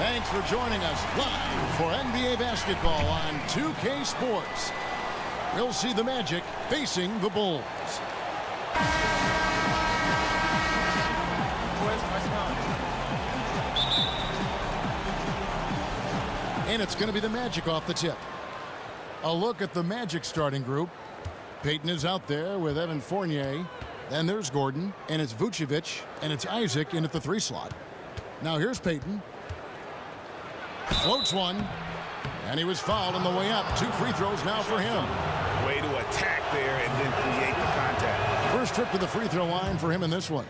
Thanks for joining us live for NBA basketball on 2K Sports. We'll see the Magic facing the Bulls. And it's going to be the Magic off the tip. A look at the Magic starting group. Payton is out there with Evan Fournier. Then there's Gordon, and it's Vucevic, and it's Isaac in at the 3 slot. Now here's Payton. Floats one, and he was fouled on the way up. 2 free throws now for him. Way to attack there and then create the contact. First trip to the free throw line for him in this one.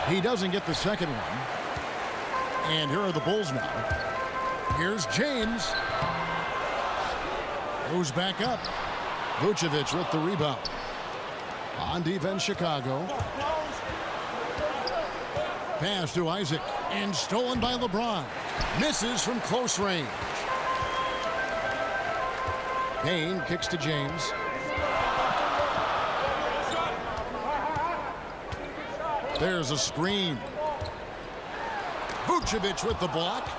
He doesn't get the second one. And here are the Bulls now. Here's James. Goes back up. Vucevic with the rebound. On defense, Chicago. Pass to Isaac. And stolen by LeBron. Misses from close range. Payne kicks to James. There's a screen. Vucevic with the block.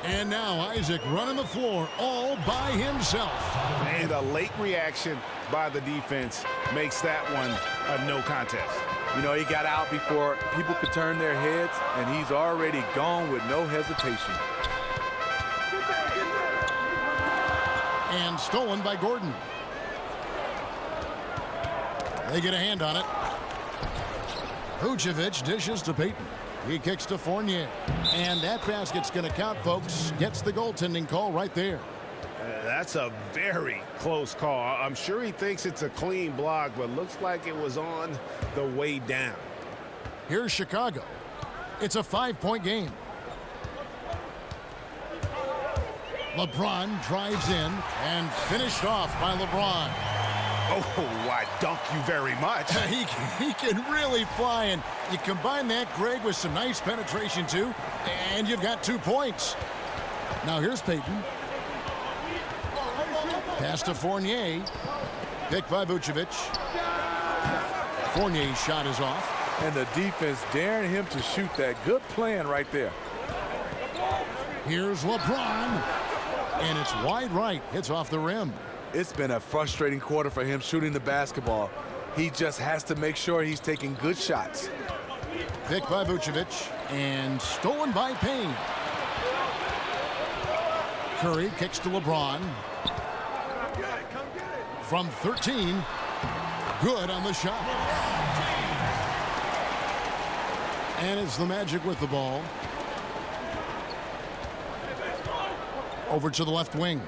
And now Isaac running the floor all by himself. And a late reaction by the defense makes that one a no contest. You know, he got out before people could turn their heads, and he's already gone with no hesitation. And stolen by Gordon. They get a hand on it. Vucevic dishes to Payton. He kicks to Fournier. And that basket's going to count, folks. Gets the goaltending call right there. That's a very close call. I'm sure he thinks it's a clean block, but looks like it was on the way down. Here's Chicago. It's a 5-point game. LeBron drives in and finished off by LeBron. Oh, I dunk you very much. He can really fly, and you combine that, Greg, with some nice penetration, too, and you've got 2 points. Now here's Payton. Pass to Fournier. Picked by Vucevic. Fournier's shot is off. And the defense daring him to shoot that. Good plan right there. Here's LeBron. And it's wide right. Hits off the rim. It's been a frustrating quarter for him shooting the basketball. He just has to make sure he's taking good shots. Picked by Vucevic and stolen by Payne. Curry kicks to LeBron. From 13, good on the shot. And it's the Magic with the ball. Over to the left wing.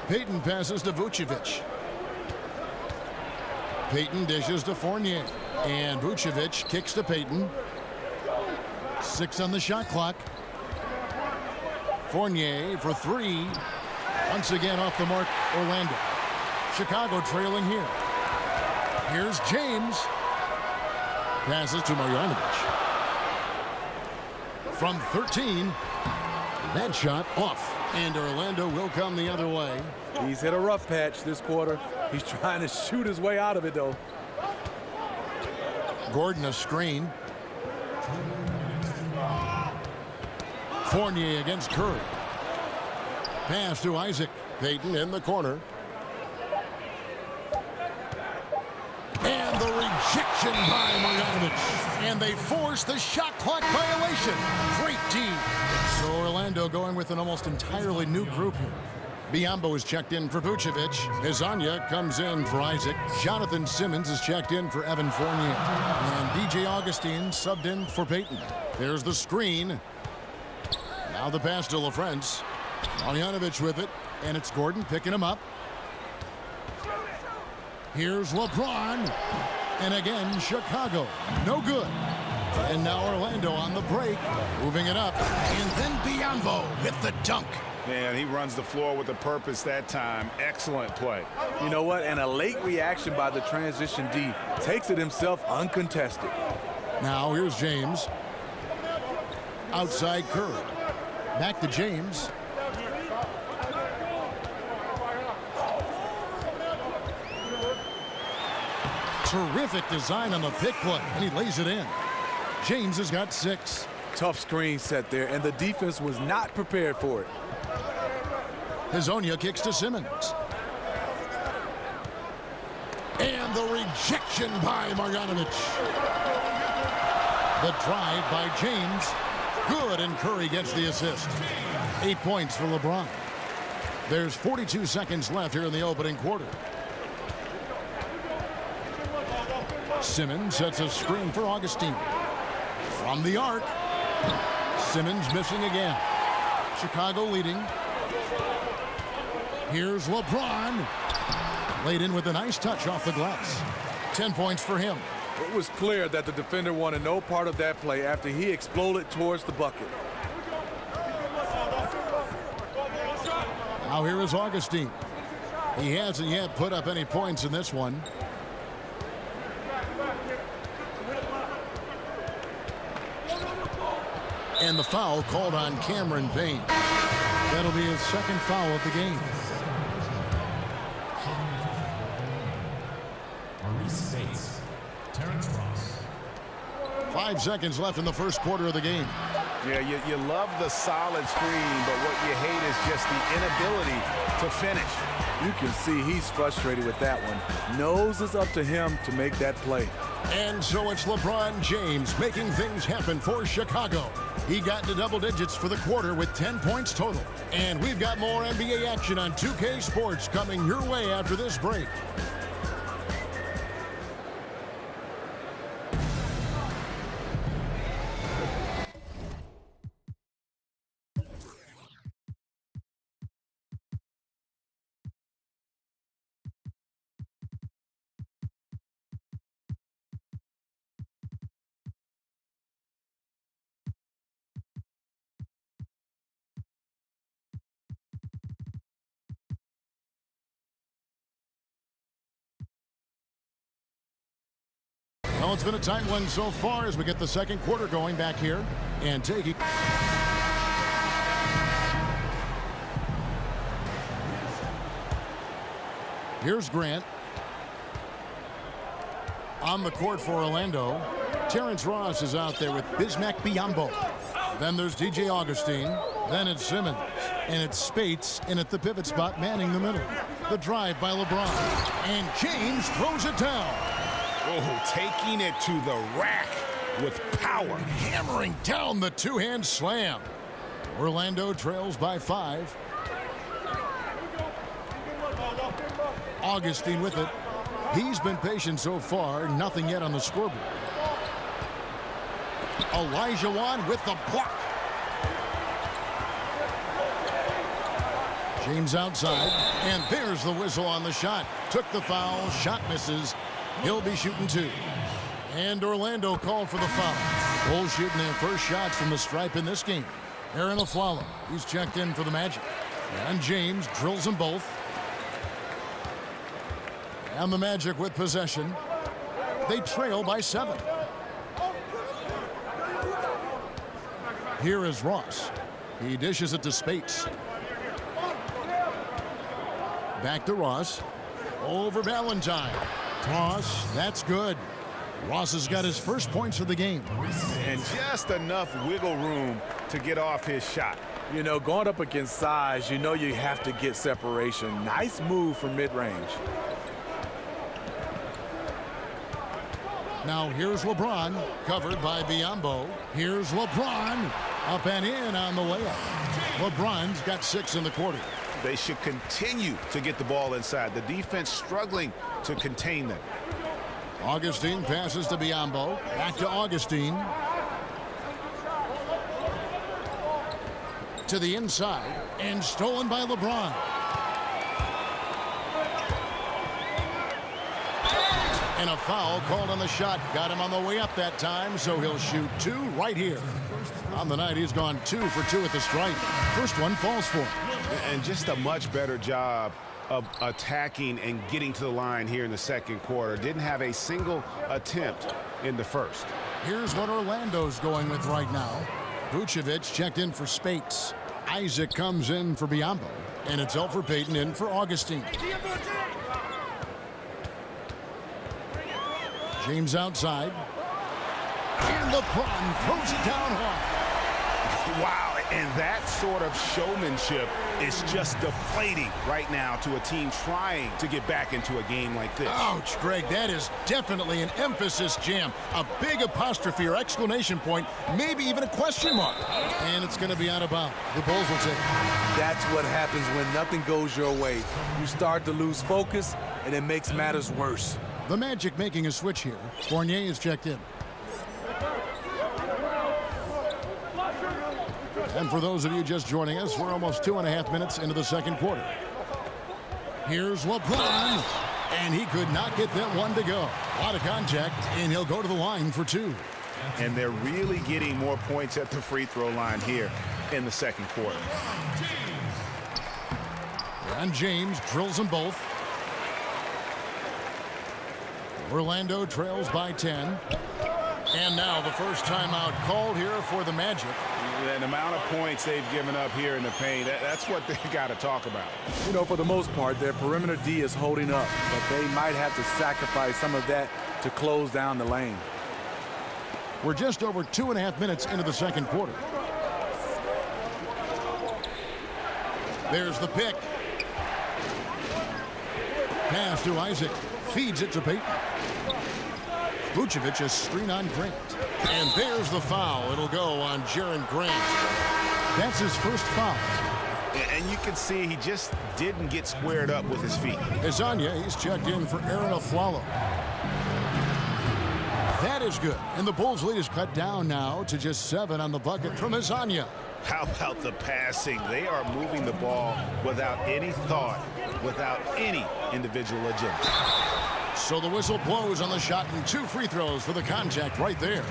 Payton passes to Vucevic. Payton dishes to Fournier. And Vucevic kicks to Payton. 6 on the shot clock. Fournier for 3. Once again off the mark, Orlando. Chicago trailing here. Here's James. Passes to Marjanovic. From 13. That shot off. And Orlando will come the other way. He's hit a rough patch this quarter. He's trying to shoot his way out of it, though. Gordon a screen. Fournier against Curry. Pass to Isaac. Payton in the corner. And the rejection by Marjanovic. And they force the shot clock violation. Great D. So Orlando going with an almost entirely new group here. Biyombo is checked in for Vucevic. Hezonja comes in for Isaac. Jonathan Simmons is checked in for Evan Fournier. And DJ Augustine subbed in for Payton. There's the screen. Now the pass to LaFrance. Marjanovic with it. And it's Gordon picking him up. Here's LeBron. And again, Chicago. No good. And now Orlando on the break. Moving it up. And then Biyombo with the dunk. Man, he runs the floor with a purpose that time. Excellent play. You know what? And a late reaction by the transition D. Takes it himself uncontested. Now here's James. Outside Curry. Back to James. Terrific design on the pick play, and he lays it in. James has got 6. Tough screen set there, and the defense was not prepared for it. Hazonia kicks to Simmons. And the rejection by Marjanovic. The drive by James. Good, and Curry gets the assist. 8 points for LeBron. There's 42 seconds left here in the opening quarter. Simmons sets a screen for Augustine. From the arc. Simmons missing again. Chicago leading. Here's LeBron. Laid in with a nice touch off the glass. 10 points for him. It was clear that the defender wanted no part of that play after he exploded towards the bucket. Now here is Augustine. He hasn't yet put up any points in this one. And the foul called on Cameron Payne. That'll be his second foul of the game. 5 seconds left in the first quarter of the game. Yeah, you love the solid screen, but what you hate is just the inability to finish. You can see he's frustrated with that one. Knows it's up to him to make that play. And so it's LeBron James making things happen for Chicago. He got to double digits for the quarter with 10 points total. And we've got more NBA action on 2K Sports coming your way after this break. Well, it's been a tight one so far as we get the second quarter going back here and taking. Here's Grant. On the court for Orlando. Terrence Ross is out there with Bismack Biyombo. Then there's DJ Augustine. Then it's Simmons. And it's Spates in at the pivot spot manning the middle. The drive by LeBron. And James throws it down. Oh, taking it to the rack with power. Hammering down the two-hand slam. Orlando trails by 5. Augustine with it. He's been patient so far. Nothing yet on the scoreboard. Olajuwon with the block. James outside. And there's the whistle on the shot. Took the foul. Shot misses. He'll be shooting 2. And Orlando called for the foul. Bulls shooting their first shots from the stripe in this game. Aaron Aflalo, he's checked in for the Magic. And James drills them both. And the Magic with possession. They trail by 7. Here is Ross. He dishes it to Spates. Back to Ross. Over Valentine. Ross, that's good. Ross has got his first points of the game. And just enough wiggle room to get off his shot. You know, going up against size, you know you have to get separation. Nice move from mid-range. Now here's LeBron, covered by Biyombo. Here's LeBron, up and in on the layup. LeBron's got 6 in the quarter. They should continue to get the ball inside. The defense struggling to contain them. Augustine passes to Biyombo. Back to Augustine. To the inside. And stolen by LeBron. And a foul called on the shot. Got him on the way up that time, so he'll shoot 2 right here. On the night, he's gone 2 for 2 at the stripe. First one falls for him. And just a much better job of attacking and getting to the line here in the second quarter. Didn't have a single attempt in the first. Here's what Orlando's going with right now. Vucevic checked in for Spates. Isaac comes in for Biyombo. And it's Elfrid Payton in for Augustine. James outside. And LeBron throws it down hard. Wow, and that sort of showmanship is just deflating right now to a team trying to get back into a game like this. Ouch, Greg, that is definitely an emphasis jam. A big apostrophe or exclamation point, maybe even a question mark. And it's going to be out of bounds. The Bulls will take it. That's what happens when nothing goes your way. You start to lose focus, and it makes matters worse. The Magic making a switch here. Fournier is checked in. And for those of you just joining us, we're almost 2.5 minutes into the second quarter. Here's LeBron, and he could not get that one to go. A lot of contact, and he'll go to the line for 2. And they're really getting more points at the free throw line here in the second quarter. And James drills them both. Orlando trails by 10. And now the first timeout called here for the Magic. The amount of points they've given up here in the paint, that's what they've got to talk about. You know, for the most part, their perimeter D is holding up, but they might have to sacrifice some of that to close down the lane. We're just over 2.5 minutes into the second quarter. There's the pick. Pass to Isaac. Feeds it to Payton. Vucevic a screen on Grant. And there's the foul. It'll go on Jaren Grant. That's his first foul. And you can see he just didn't get squared up with his feet. Azania, he's checked in for Aaron Aflalo. That is good. And the Bulls' lead is cut down now to just 7 on the bucket from Azania. How about the passing? They are moving the ball without any thought, without any individual agenda. So the whistle blows on the shot and 2 free throws for the contact right there.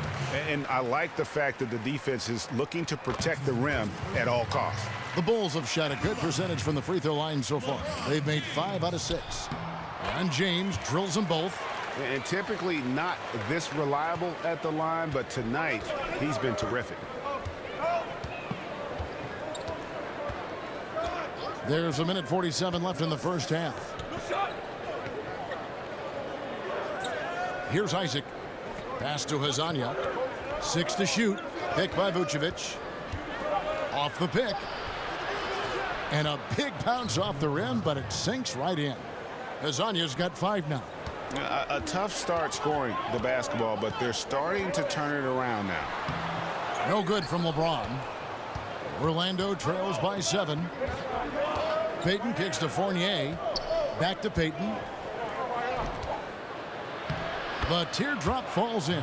And I like the fact that the defense is looking to protect the rim at all costs. The Bulls have shot a good percentage from the free throw line so far. They've made 5 out of 6. And James drills them both. And typically not this reliable at the line, but tonight he's been terrific. There's 1:47 left in the first half. Here's Isaac. Pass to Hazania. 6 to shoot. Pick by Vucevic. Off the pick. And a big bounce off the rim, but it sinks right in. Hazania's got 5 now. A tough start scoring the basketball, but they're starting to turn it around now. No good from LeBron. Orlando trails by 7. Payton kicks to Fournier. Back to Payton. The teardrop falls in.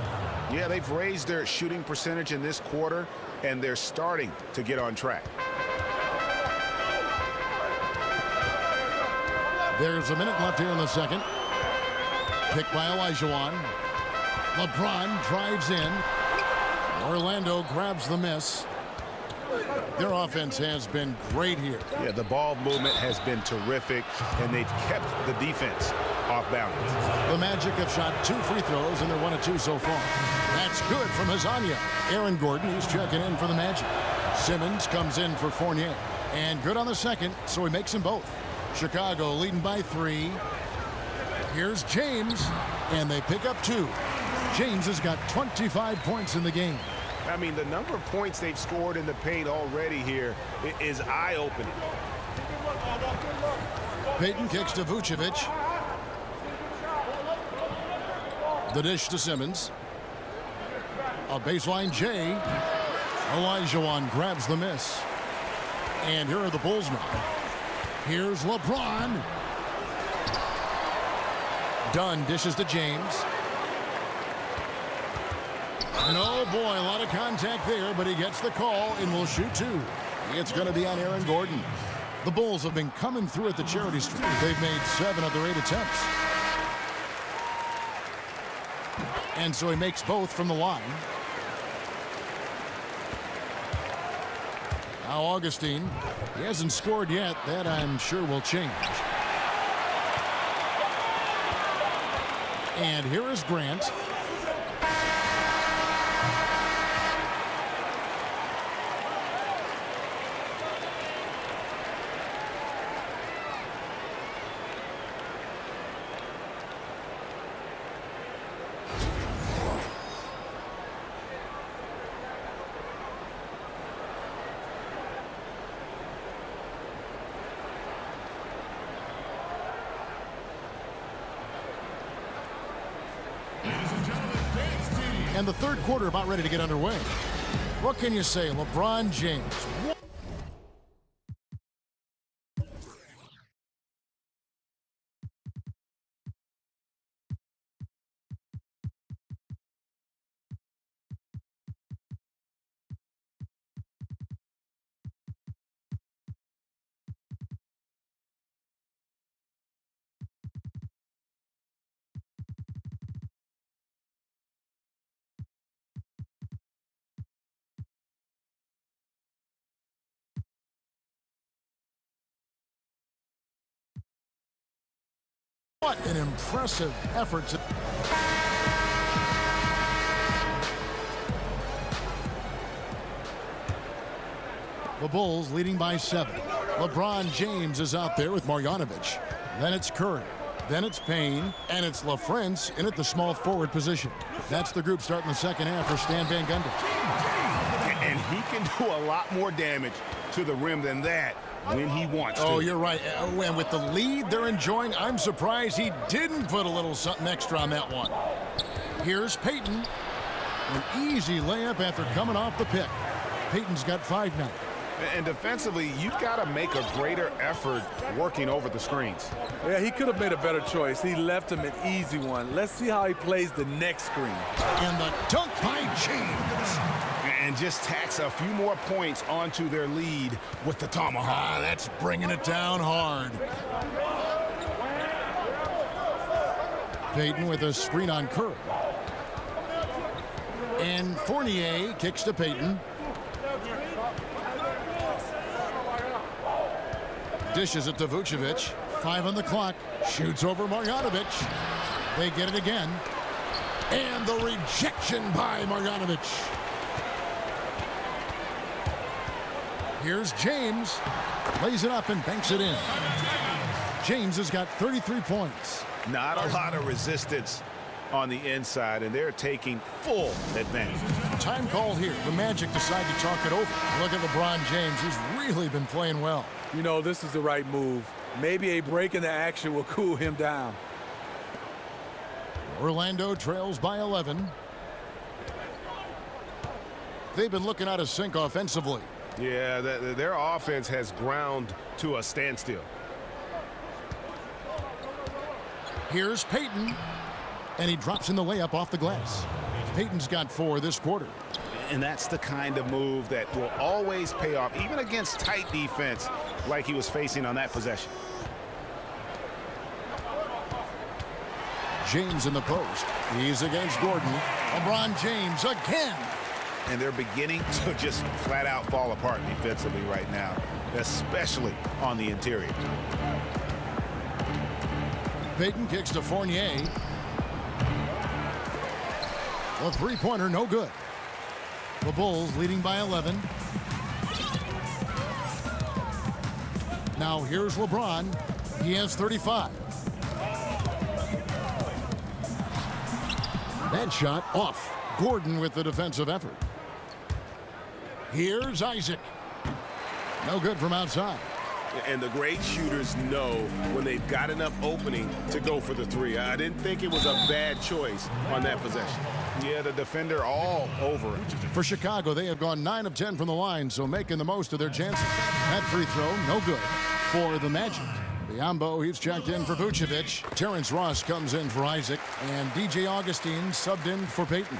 Yeah, they've raised their shooting percentage in this quarter, and they're starting to get on track. There's a minute left here in the second. Picked by Olajuwon. LeBron drives in. Orlando grabs the miss. Their offense has been great here. Yeah, the ball movement has been terrific, and they've kept the defense off balance. The Magic have shot 2 free throws, and they're 1 of 2 so far. That's good from Hazania. Aaron Gordon, he's checking in for the Magic. Simmons comes in for Fournier. And good on the second, so he makes them both. Chicago leading by 3. Here's James, and they pick up 2. James has got 25 points in the game. I mean, the number of points they've scored in the paint already here is eye-opening. Payton kicks to Vucevic. The dish to Simmons. A baseline J. Olajuwon grabs the miss. And here are the Bulls now. Here's LeBron. Dunn dishes to James. And oh boy, a lot of contact there, but he gets the call and will shoot 2. It's going to be on Aaron Gordon. The Bulls have been coming through at the charity stripe. They've made 7 of their 8 attempts. And so he makes both from the line. Now Augustine, he hasn't scored yet. That I'm sure will change. And here is Grant. And the third quarter about ready to get underway. What can you say, LeBron James? What an impressive effort. The Bulls leading by 7. LeBron James is out there with Marjanovic. Then it's Curry. Then it's Payne. And it's LaFrance in at the small forward position. That's the group starting the second half for Stan Van Gundy. And he can do a lot more damage to the rim than that when he wants to. Oh, you're right. And with the lead they're enjoying, I'm surprised he didn't put a little something extra on that one. Here's Payton. An easy layup after coming off the pick. Payton's got 5 now. And defensively, you've got to make a greater effort working over the screens. Yeah, he could have made a better choice. He left him an easy one. Let's see how he plays the next screen. And the dunk by James. And just tacks a few more points onto their lead with the tomahawk. That's bringing it down hard. Payton with a screen on Curry. And Fournier kicks to Payton. Dishes it to Vucevic. 5 on the clock. Shoots over Marjanovic. They get it again. And the rejection by Marjanovic. Here's James. Lays it up and banks it in. James has got 33 points. Not a lot of resistance on the inside, and they're taking full advantage. Time called here. The Magic decide to talk it over. Look at LeBron James. He's really been playing well. You know, this is the right move. Maybe a break in the action will cool him down. Orlando trails by 11. They've been looking out of sync offensively. Yeah, their offense has ground to a standstill. Here's Payton. And he drops in the layup off the glass. Payton's got 4 this quarter. And that's the kind of move that will always pay off, even against tight defense like he was facing on that possession. James in the post. He's against Gordon. LeBron James again. And they're beginning to just flat out fall apart defensively right now, especially on the interior. Payton kicks to Fournier. The three-pointer, no good. The Bulls leading by 11. Now here's LeBron. He has 35. That shot off. Gordon with the defensive effort. Here's Isaac. No good from outside. And the great shooters know when they've got enough opening to go for the three. I didn't think it was a bad choice on that possession. Yeah, the defender all over it. For Chicago, they have gone 9 of 10 from the line, so making the most of their chances. That free throw, no good for the Magic. Biombo, he's checked in for Vucevic. Terrence Ross comes in for Isaac. And DJ Augustine subbed in for Payton.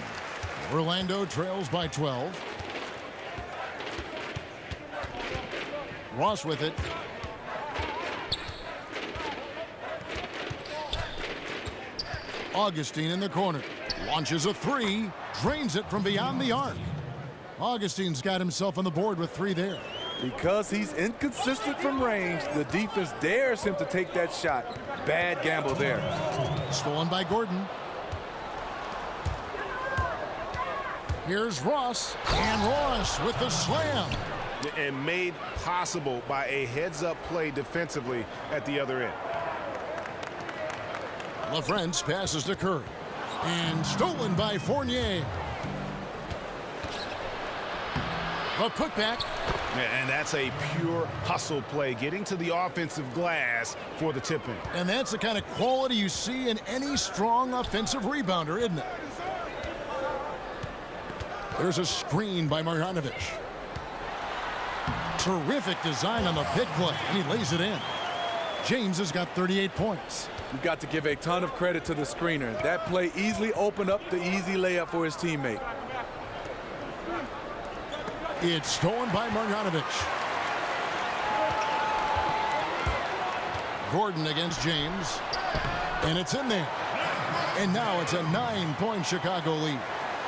Orlando trails by 12. Ross with it. Augustine in the corner. Launches a 3. Drains it from beyond the arc. Augustine's got himself on the board with 3 there. Because he's inconsistent from range, the defense dares him to take that shot. Bad gamble there. Stolen by Gordon. Here's Ross. And Ross with the slam. And made possible by a heads-up play defensively at the other end. LaFrance passes to Curry. And stolen by Fournier. A putback. And that's a pure hustle play, getting to the offensive glass for the tip-in. And that's the kind of quality you see in any strong offensive rebounder, isn't it? There's a screen by Marjanovic. Terrific design on the pick play, and he lays it in. James has got 38 points. You've got to give a ton of credit to the screener. That play easily opened up the easy layup for his teammate. It's stolen by Marjanovic. Gordon against James. And it's in there. And now it's a 9-point Chicago lead.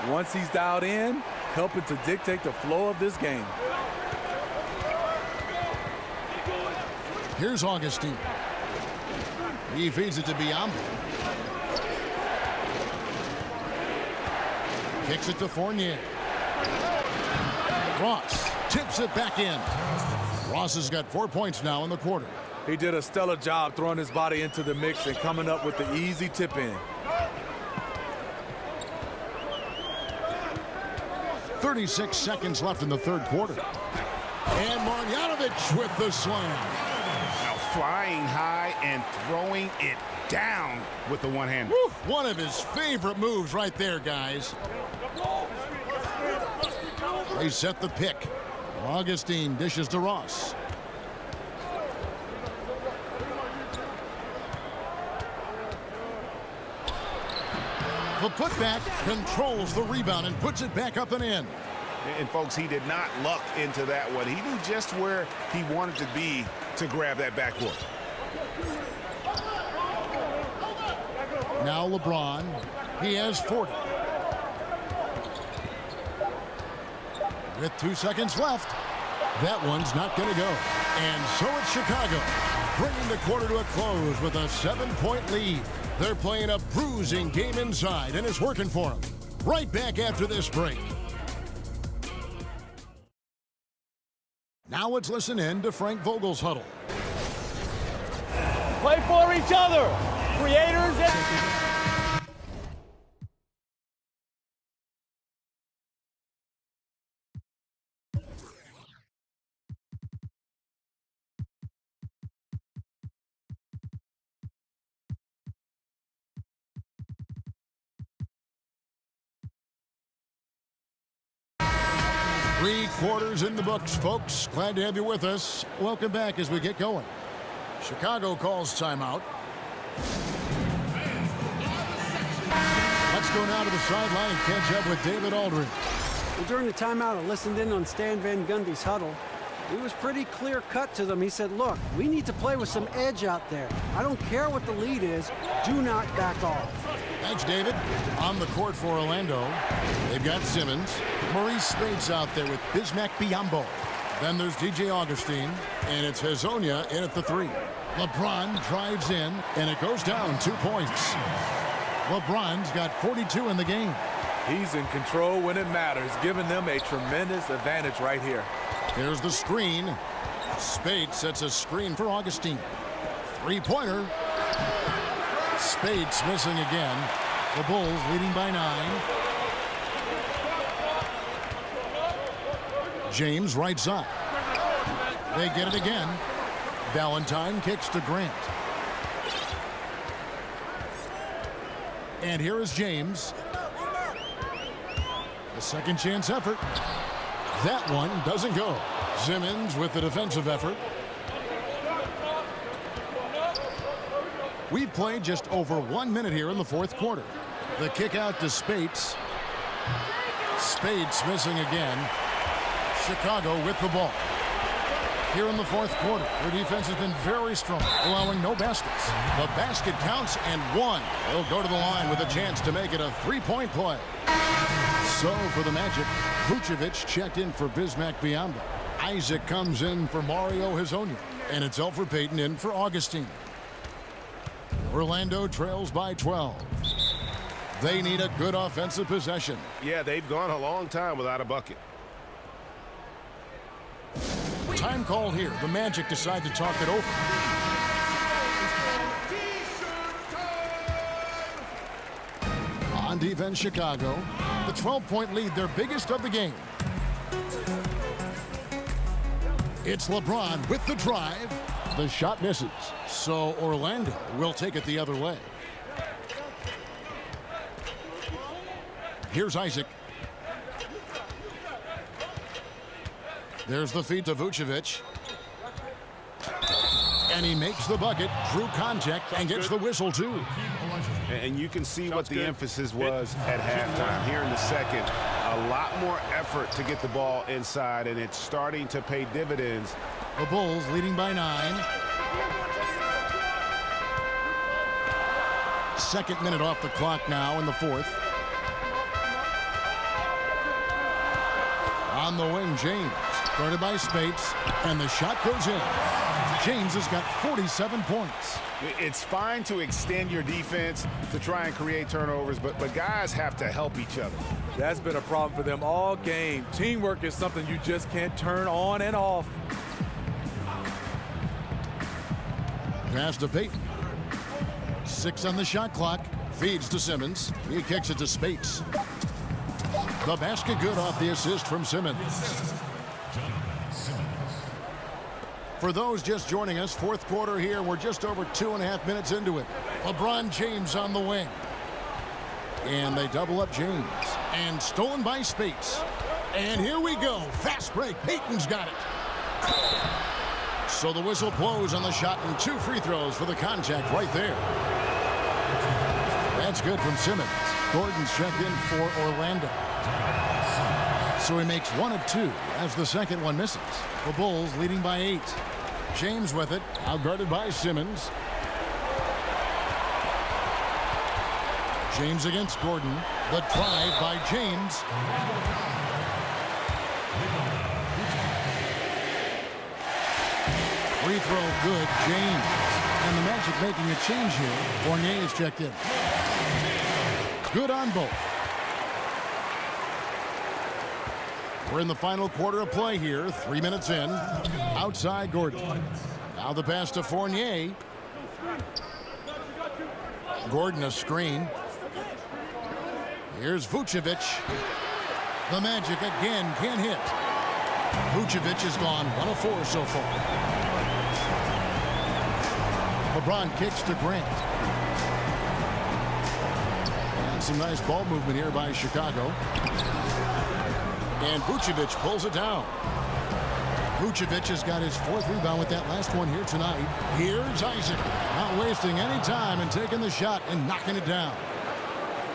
Once he's dialed in, helping to dictate the flow of this game. Here's Augustine. He feeds it to Biombo. Kicks it to Fournier. Ross tips it back in. Ross has got 4 points now in the quarter. He did a stellar job throwing his body into the mix and coming up with the easy tip in. 36 seconds left in the third quarter. And Marjanovic with the slam. Now flying high and throwing it down with the one-hander. One of his favorite moves right there, guys. They set the pick. Augustine dishes to Ross. The putback controls the rebound and puts it back up and in. And folks, he did not luck into that one. He knew just where he wanted to be to grab that backboard. Now LeBron, he has 40. With 2 seconds left, that one's not going to go. And so it's Chicago, bringing the quarter to a close with a 7-point lead. They're playing a bruising game inside, and it's working for them. Right back after this break. Now let's listen in to Frank Vogel's huddle. Play for each other. Creators and... 3 quarters in the books, folks. Glad to have you with us. Welcome back as we get going. Chicago calls timeout. Let's go now to the sideline and catch up with David Aldridge. Well, during the timeout, I listened in on Stan Van Gundy's huddle. He was pretty clear-cut to them. He said, look, we need to play with some edge out there. I don't care what the lead is. Do not back off. Thanks, David. On the court for Orlando, they've got Simmons. Maurice Spades out there with Bismack Biyombo. Then there's DJ Augustine, and it's Hezonja in at the 3. LeBron drives in, and it goes down 2 points. LeBron's got 42 in the game. He's in control when it matters, giving them a tremendous advantage right here. Here's the screen. Spades sets a screen for Augustine. 3-pointer. Spades missing again. The Bulls leading by 9. James right side. They get it again. Valentine kicks to Grant. And here is James. The second chance effort. That one doesn't go. Simmons with the defensive effort. We've played just over 1 minute here in the fourth quarter. The kick out to Spades. Spades missing again. Chicago with the ball. Here in the fourth quarter, their defense has been very strong, allowing no baskets. The basket counts and 1. They'll go to the line with a chance to make it a 3-point play. So for the Magic, Vucevic checked in for Bismack Biyombo. Isaac comes in for Mario Hezonja. And it's Elfrid Payton in for Augustine. Orlando trails by 12. They need a good offensive possession. Yeah, they've gone a long time without a bucket. Time call here. The Magic decide to talk it over. On defense, Chicago. The 12-point lead, their biggest of the game. It's LeBron with the drive. The shot misses. So Orlando will take it the other way. Here's Isaac. There's the feed to Vucevic. And he makes the bucket, through contact, and gets the whistle, too. And you can see what the emphasis was at halftime. Here in the second, a lot more effort to get the ball inside, and it's starting to pay dividends. The Bulls leading by 9. Second minute off the clock now in the fourth. On the wing, James. Guarded by Spates, and the shot goes in. James has got 47 points. It's fine to extend your defense to try and create turnovers, but guys have to help each other. That's been a problem for them all game. Teamwork is something you just can't turn on and off. Pass to Payton. 6 on the shot clock. Feeds to Simmons. He kicks it to Spates. The basket good off the assist from Simmons. For those just joining us, fourth quarter here. We're just over 2.5 minutes into it. LeBron James on the wing. And they double up James. And stolen by Spates. And here we go. Fast break. Payton's got it. So the whistle blows on the shot and 2 free throws for the contact right there. That's good from Simmons. Gordon's check in for Orlando. So he makes 1 of 2 as the second one misses. The Bulls leading by 8. James with it, outguarded by Simmons. James against Gordon. The drive by James. Free throw good, James. And the Magic making a change here. Fournier is checked in. Good on both. We're in the final quarter of play here. 3 minutes in. Outside Gordon. Now the pass to Fournier. Gordon a screen. Here's Vucevic. The Magic again can't hit. Vucevic has gone 1 of 4 so far. LeBron kicks to Grant. And some nice ball movement here by Chicago. And Vucevic pulls it down. Vucevic has got his 4th rebound with that last one here tonight. Here's Isaac. Not wasting any time and taking the shot and knocking it down.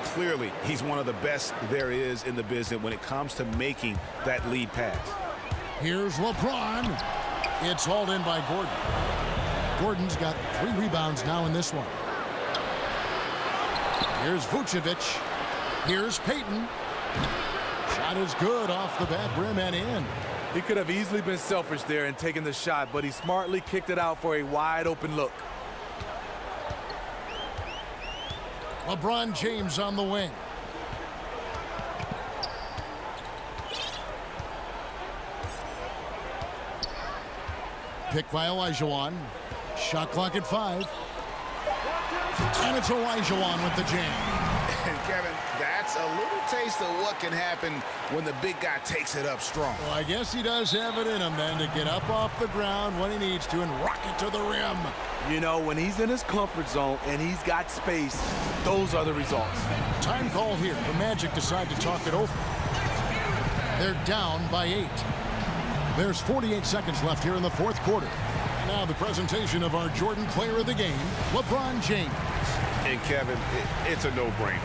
Clearly, he's one of the best there is in the business when it comes to making that lead pass. Here's LeBron. It's hauled in by Gordon. Gordon's got 3 rebounds now in this one. Here's Vucevic. Here's Payton. Shot is good off the back rim and in. He could have easily been selfish there and taken the shot, but he smartly kicked it out for a wide open look. LeBron James on the wing. Picked by Olajuwon. Shot clock at 5. And it's Olajuwon with the jam. And Kevin, that's a little taste of what can happen when the big guy takes it up strong. Well, I guess he does have it in him then to get up off the ground when he needs to and rock it to the rim. You know, when he's in his comfort zone and he's got space, those are the results. Time call here. The Magic decide to talk it over. They're down by 8. There's 48 seconds left here in the fourth quarter. And now the presentation of our Jordan player of the game, LeBron James. And Kevin, it's a no-brainer.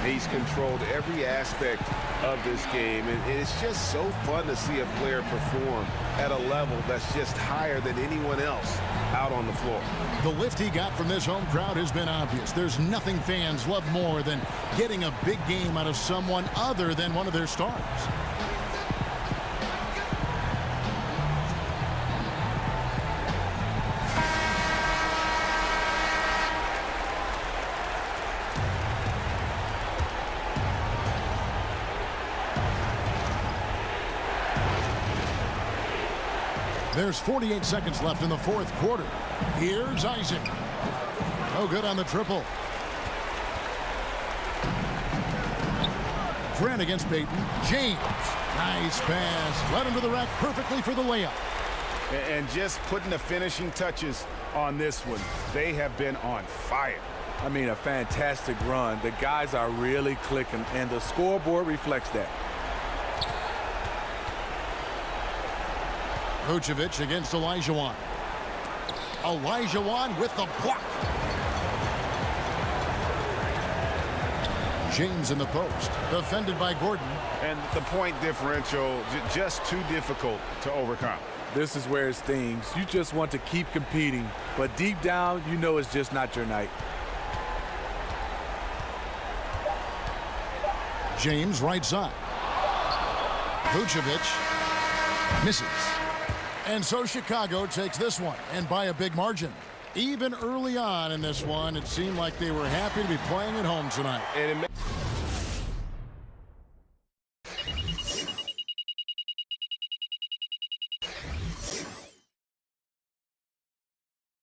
He's controlled every aspect of this game, and it's just so fun to see a player perform at a level that's just higher than anyone else out on the floor. The lift he got from this home crowd has been obvious. There's nothing fans love more than getting a big game out of someone other than one of their stars. There's 48 seconds left in the fourth quarter. Here's Isaac. No good on the triple. Grant against Payton. James. Nice pass. Led him to the rack perfectly for the layup. And just putting the finishing touches on this one. They have been on fire. I mean, a fantastic run. The guys are really clicking, and the scoreboard reflects that. Vucevic against Olajuwon. Olajuwon with the block. James in the post, defended by Gordon. And the point differential just too difficult to overcome. This is where it stings. You just want to keep competing, but deep down, you know it's just not your night. James right side. Vucevic misses. And so Chicago takes this one, and by a big margin. Even early on in this one, it seemed like they were happy to be playing at home tonight. And